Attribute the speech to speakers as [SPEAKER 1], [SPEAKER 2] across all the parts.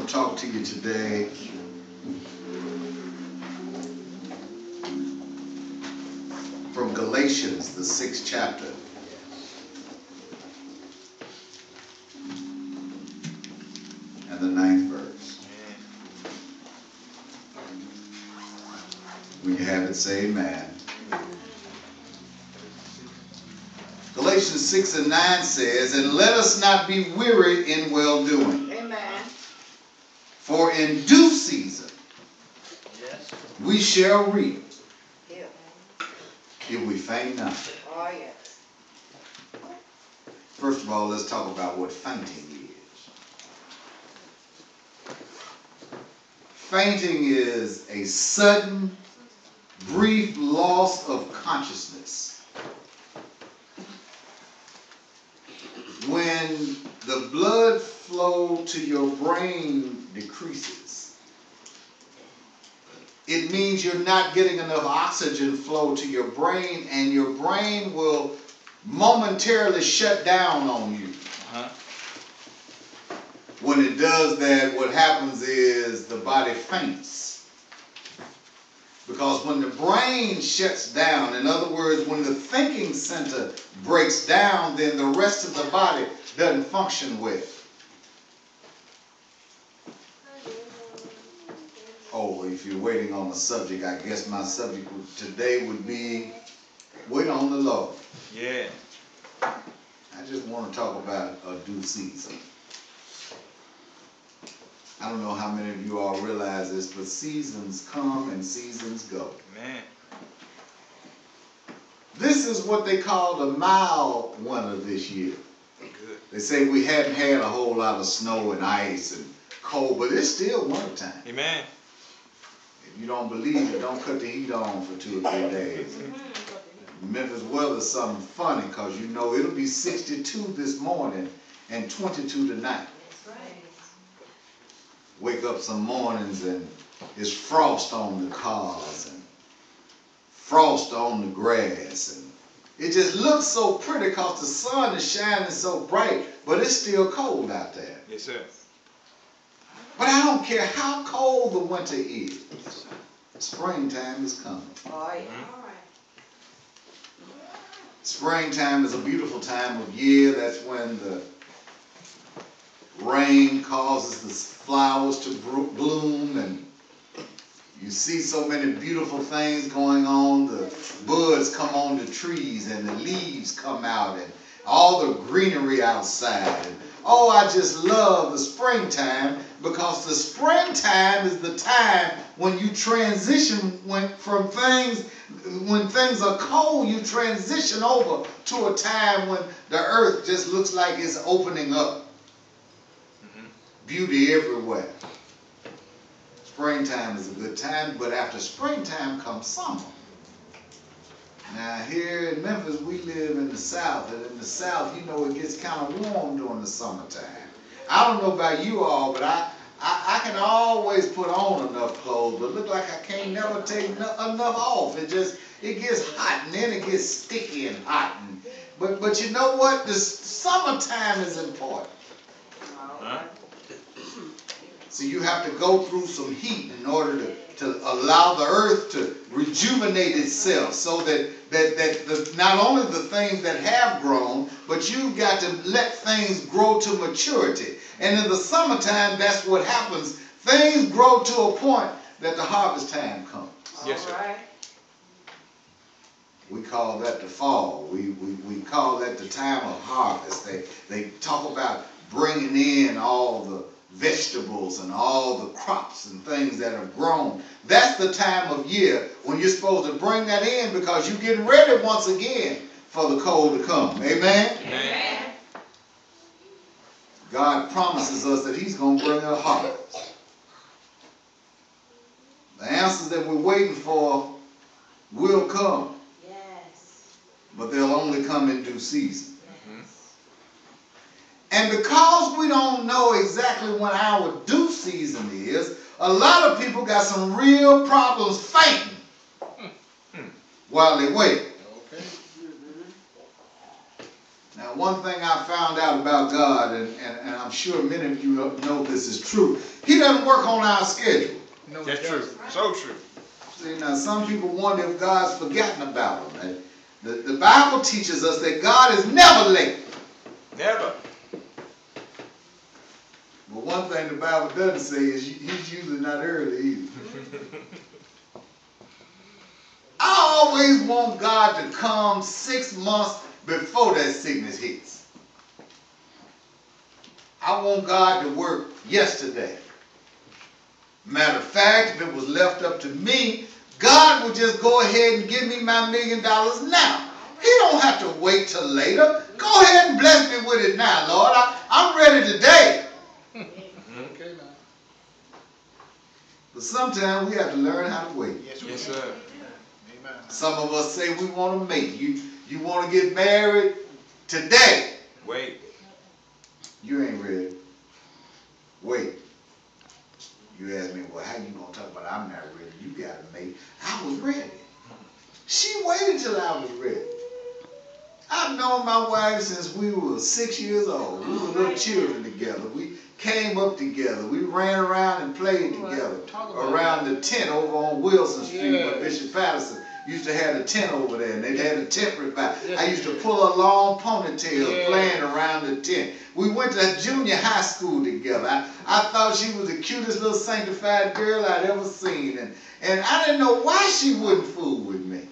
[SPEAKER 1] to talk to you today from Galatians, the 6th chapter. And the 9th verse. When you have it, say amen. Galatians 6 and 9 says, and let us not be weary in well-doing.
[SPEAKER 2] Amen.
[SPEAKER 1] For in due season we shall reap if we faint not.
[SPEAKER 2] Oh, yes.
[SPEAKER 1] First of all, let's talk about what fainting is. Fainting is a sudden, brief loss of consciousness. When the blood flow to your brain decreases, it means you're not getting enough oxygen flow to your brain, and your brain will momentarily shut down on you. When it does that, what happens is the body faints. Because when the brain shuts down, in other words, when the thinking center breaks down, then the rest of the body doesn't function well. Oh, if you're waiting on a subject, I guess my subject today would be wait on the Lord.
[SPEAKER 3] Yeah.
[SPEAKER 1] I just want to talk about a due season. I don't know how many of you all realize this, but seasons come and seasons go.
[SPEAKER 3] Man.
[SPEAKER 1] This is what they call the mild winter this year.
[SPEAKER 3] Good.
[SPEAKER 1] They say we hadn't had a whole lot of snow and ice and cold, but it's still wintertime.
[SPEAKER 3] Amen.
[SPEAKER 1] If you don't believe it, don't cut the heat on for 2 or 3 days. Memphis weather's something funny because you know it'll be 62 this morning and 22 tonight. Wake up some mornings and there's frost on the cars and frost on the grass, and it just looks so pretty because the sun is shining so bright, but it's still cold out there.
[SPEAKER 3] Yes, sir.
[SPEAKER 1] But I don't care how cold the winter is, springtime is coming.
[SPEAKER 2] Oh, yeah.
[SPEAKER 1] Springtime is a beautiful time of year. That's when the rain causes the flowers to bloom, and you see so many beautiful things going on. The buds come on the trees and the leaves come out and all the greenery outside. And, oh, I just love the springtime because the springtime is the time when you transition when things are cold, you transition over to a time when the earth just looks like it's opening up. Beauty everywhere. Springtime is a good time, but after springtime comes summer. Now here in Memphis, we live in the South, and in the South, you know, it gets kind of warm during the summertime. I don't know about you all, but I can always put on enough clothes, but look like I can't never take enough off. It gets hot, and then it gets sticky and hot. But you know what? The summertime is important. So you have to go through some heat in order to allow the earth to rejuvenate itself, so that not only the things that have grown, but you've got to let things grow to maturity. And in the summertime, that's what happens. Things grow to a point that the harvest time comes.
[SPEAKER 3] Yes, sir.
[SPEAKER 2] All right.
[SPEAKER 1] We call that the fall. We call that the time of harvest. They talk about bringing in all the vegetables and all the crops and things that have grown. That's the time of year when you're supposed to bring that in, because you're getting ready once again for the cold to come. Amen?
[SPEAKER 3] Amen.
[SPEAKER 1] God promises us that he's going to bring a harvest. The answers that we're waiting for will come.
[SPEAKER 2] Yes.
[SPEAKER 1] But they'll only come in due season. And because we don't know exactly when our due season is, a lot of people got some real problems fainting while they wait.
[SPEAKER 3] Okay.
[SPEAKER 1] Now, one thing I found out about God, and I'm sure many of you know this is true, He doesn't work on our schedule.
[SPEAKER 3] No,
[SPEAKER 4] That's true. So true.
[SPEAKER 1] See, now some people wonder if God's forgotten about them. The Bible teaches us that God is never late.
[SPEAKER 4] Never.
[SPEAKER 1] But one thing the Bible doesn't say is He's usually not early either. I always want God to come 6 months before that sickness hits. I want God to work yesterday. Matter of fact, if it was left up to me, God would just go ahead and give me my $1 million now. He don't have to wait till later. Go ahead and bless me with it now, Lord. I'm ready today.
[SPEAKER 3] Okay, now.
[SPEAKER 1] But sometimes we have to learn how to wait.
[SPEAKER 4] Yes, sir.
[SPEAKER 3] Amen.
[SPEAKER 1] Some of us say we want to make. You want to get married today.
[SPEAKER 4] Wait.
[SPEAKER 1] You ain't ready. Wait. You ask me, well, how you going to talk about I'm not ready? You got to make. I was ready. She waited till I was ready. I've known my wife since we were 6 years old. We were little children together. We came up together. We ran around and played together around the tent over on Wilson Street where Bishop Patterson used to have a tent over there, and they had a tent revival. I used to pull a long ponytail playing around the tent. We went to junior high school together. I thought she was the cutest little sanctified girl I'd ever seen, and I didn't know why she wouldn't fool with me.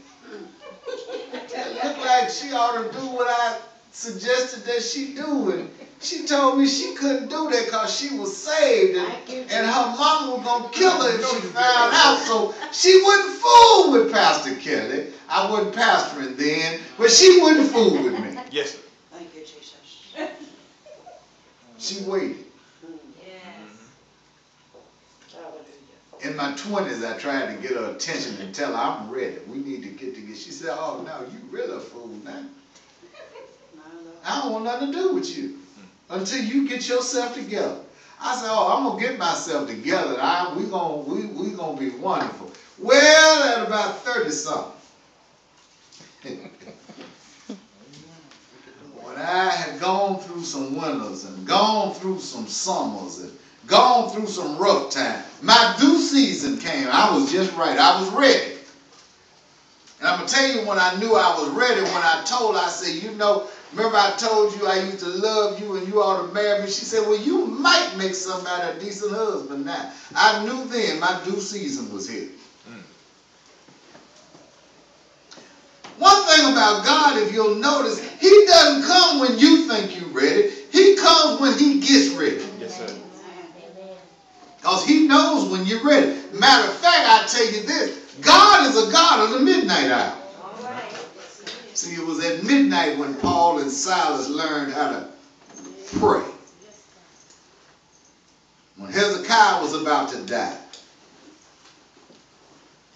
[SPEAKER 1] It looked like she ought to do what I suggested that she do, and she told me she couldn't do that because she was saved, and her mama was going to kill her if she found out, so she wouldn't fool with Pastor Kelley. I wasn't pastoring then, but she wouldn't fool with me.
[SPEAKER 4] Yes, sir.
[SPEAKER 2] Thank you, Jesus.
[SPEAKER 1] She waited.
[SPEAKER 2] Yes.
[SPEAKER 1] In my 20s, I tried to get her attention and tell her, I'm ready. We need to get together. She said, oh, no, you really a fool now. I don't want nothing to do with you until you get yourself together. I said, oh, I'm going to get myself together. We're going to be wonderful. Well, at about 30-something, when I had gone through some winters and gone through some summers and gone through some rough times, my due season came. I was just right. I was ready. And I'm going to tell you when I knew I was ready, when I said, you know, remember I told you I used to love you and you ought to marry me? She said, well, you might make somebody a decent husband now. I knew then my due season was here. One thing about God, if you'll notice, He doesn't come when you think you're ready. He comes when He gets ready.
[SPEAKER 4] Yes, sir.
[SPEAKER 1] Because He knows when you're ready. Matter of fact, I tell you this, God is a God of the midnight hour. See, it was at midnight when Paul and Silas learned how to pray. When Hezekiah was about to die,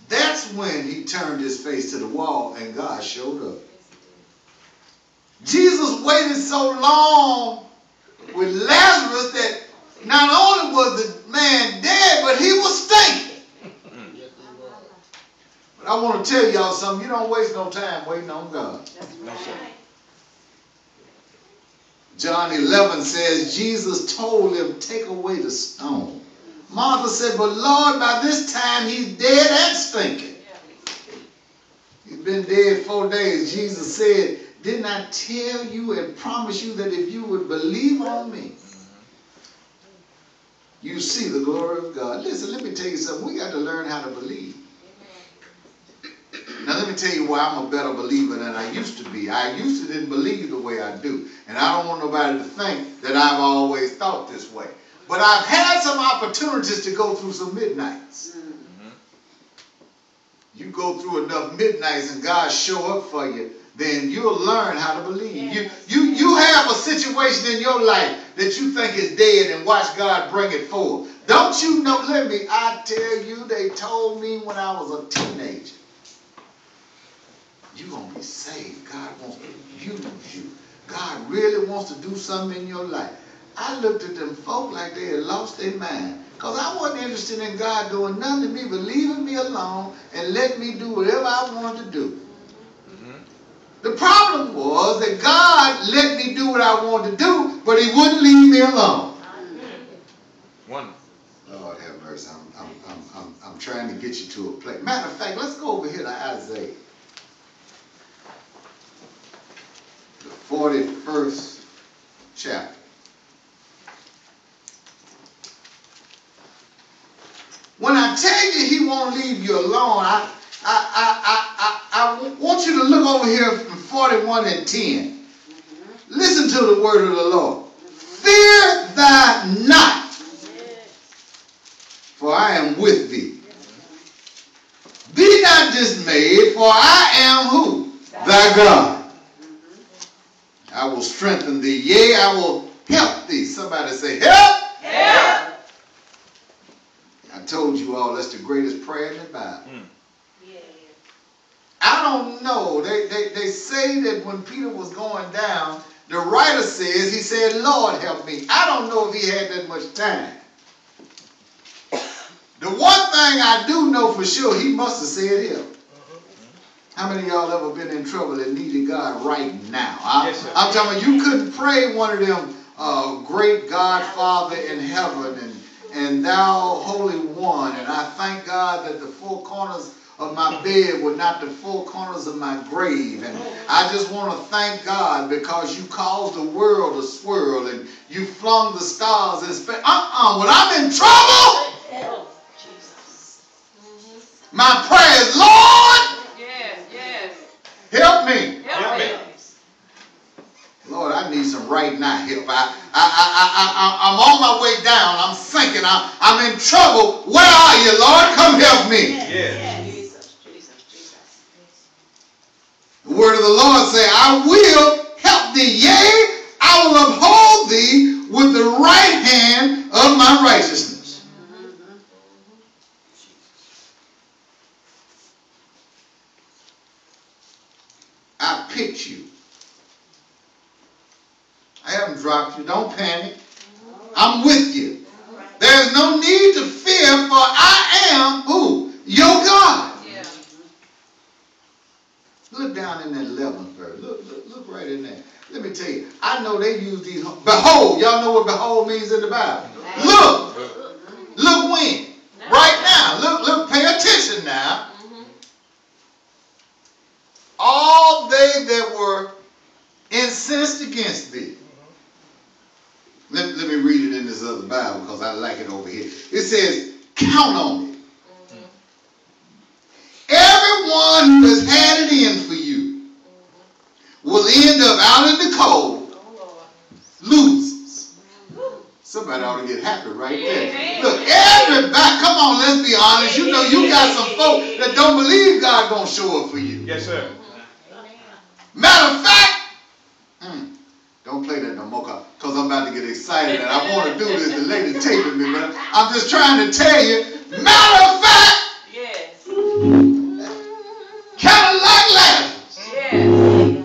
[SPEAKER 1] that's when he turned his face to the wall and God showed up. Jesus waited so long with Lazarus that not only was the man dead, but he was stinking. But I want to tell y'all something. You don't waste no time waiting on God.
[SPEAKER 4] No, sir.
[SPEAKER 1] John 11 says, Jesus told him, take away the stone. Martha said, but Lord, by this time he's dead and stinking. He's been dead 4 days. Jesus said, didn't I tell you and promise you that if you would believe on me, you see the glory of God? Listen, let me tell you something. We got to learn how to believe. Now let me tell you why I'm a better believer than I used to be. I used to didn't believe the way I do. And I don't want nobody to think that I've always thought this way. But I've had some opportunities to go through some midnights. You go through enough midnights and God show up for you, then you'll learn how to believe. You have a situation in your life that you think is dead and watch God bring it forth. Don't you know, I tell you, they told me when I was a teenager, you're going to be saved. God wants to use you. God really wants to do something in your life. I looked at them folk like they had lost their mind. Because I wasn't interested in God doing nothing to me but leaving me alone and letting me do whatever I wanted to do. The problem was that God let me what I wanted to do, but he wouldn't leave me alone.
[SPEAKER 4] One.
[SPEAKER 1] Lord have mercy. I'm trying to get you to a place. Matter of fact, let's go over here to Isaiah. The 41st chapter. When I tell you he won't leave you alone, I want you to look over here from 41 and 10. Listen to the word of the Lord. Fear thy not, for I am with thee. Be not dismayed, for I am who? Thy God. I will strengthen thee. Yea, I will help thee. Somebody say, help!
[SPEAKER 2] Help!
[SPEAKER 1] I told you all that's the greatest prayer in the Bible.
[SPEAKER 2] Yeah.
[SPEAKER 1] I don't know. They say that when Peter was going down, the writer says, he said, Lord, help me. I don't know if he had that much time. The one thing I do know for sure, he must have said help. How many of y'all ever been in trouble and needed God right now?
[SPEAKER 4] Yes, sir.
[SPEAKER 1] I'm telling you, you couldn't pray one of them great God, Father in heaven, and thou Holy One. And I thank God that the four corners of my bed were not the four corners of my grave. And I just want to thank God because you caused the world to swirl and you flung the stars in space. When I'm in trouble,
[SPEAKER 2] Help. Jesus.
[SPEAKER 1] my prayer is, Lord,
[SPEAKER 2] Yes.
[SPEAKER 1] help me.
[SPEAKER 4] Help me.
[SPEAKER 1] Lord, I need some right now help. I'm on my way down. I'm thinking I'm in trouble. Where are you, Lord? Come help me.
[SPEAKER 4] Yeah.
[SPEAKER 2] Jesus.
[SPEAKER 1] The word of the Lord say, I will help thee. Yea, I will uphold thee with the right hand of my righteousness. I picked you. I haven't dropped you. Don't panic. I'm with you. There's no need to fear, for I am who? Your God.
[SPEAKER 2] Yeah.
[SPEAKER 1] Look down in that 11th verse. Look right in there. Let me tell you. I know they use these. Behold. Y'all know what behold means in the Bible. Look. Look when. Right now. Look. Pay attention now. All they that were incensed against thee. Let me read it in this other Bible because I like it over here. It says, count on it. Everyone who has had it in for you will end up out in the cold, losers. Somebody ought to get happy right there. Look, everybody, come on, let's be honest. You know you got some folk that don't believe God gonna show up for you.
[SPEAKER 4] Yes, sir.
[SPEAKER 1] Matter of fact, don't play that no more because I'm about to get excited and I want to do this. The lady taping me, but I'm just trying to tell you. Matter of fact,
[SPEAKER 2] Yes.
[SPEAKER 1] kind of like Lazarus.
[SPEAKER 2] Yes.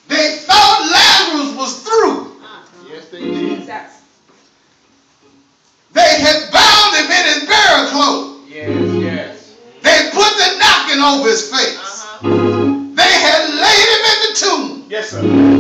[SPEAKER 1] They thought Lazarus was through.
[SPEAKER 3] Yes, they did.
[SPEAKER 1] They had bound him in his burial clothes.
[SPEAKER 3] Yes.
[SPEAKER 1] They put the napkin over his face. They had laid him in the tomb.
[SPEAKER 4] Yes, sir.